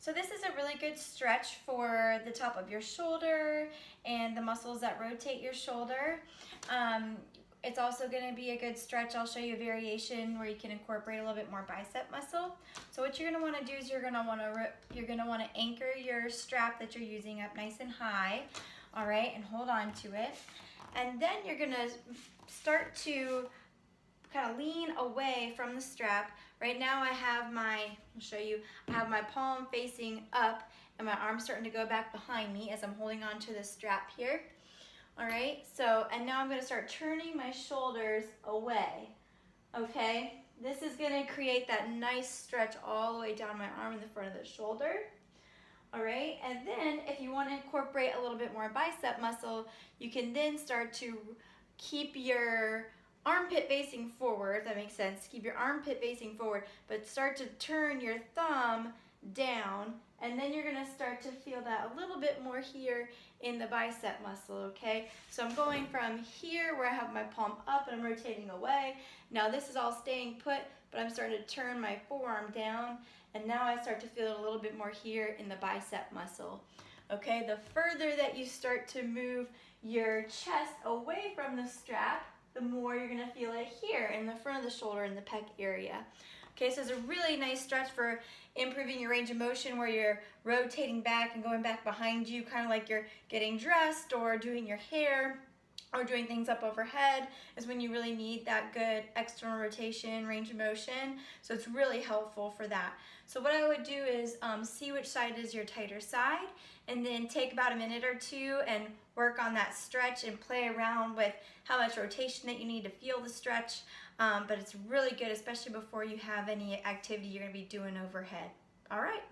So this is a really good stretch for the top of your shoulder and the muscles that rotate your shoulder. It's also going to be a good stretch. I'll show you a variation where you can incorporate a little bit more bicep muscle. So what you're going to want to do is you're going to want to anchor your strap that you're using up nice and high, all right, and hold on to it. And then you're going to start to kind of lean away from the strap. Right now I have I'll show you, I have my palm facing up and my arm starting to go back behind me as I'm holding on to the strap here. All right, so, and now I'm gonna start turning my shoulders away, okay? This is gonna create that nice stretch all the way down my arm in the front of the shoulder. All right, and then if you wanna incorporate a little bit more bicep muscle, you can then start to keep your armpit facing forward, that makes sense. Keep your armpit facing forward, but start to turn your thumb down, and then you're gonna start to feel that a little bit more here in the bicep muscle, okay? So I'm going from here where I have my palm up and I'm rotating away. Now this is all staying put, but I'm starting to turn my forearm down, and now I start to feel it a little bit more here in the bicep muscle. Okay, the further that you start to move your chest away from the strap, the more you're gonna feel it here in the front of the shoulder in the pec area. Okay, so it's a really nice stretch for improving your range of motion where you're rotating back and going back behind you, kind of like you're getting dressed or doing your hair or doing things up overhead, is when you really need that good external rotation, range of motion. So it's really helpful for that. So what I would do is see which side is your tighter side, and then take about a minute or two and work on that stretch and play around with how much rotation that you need to feel the stretch. But it's really good, especially before you have any activity you're gonna be doing overhead. All right.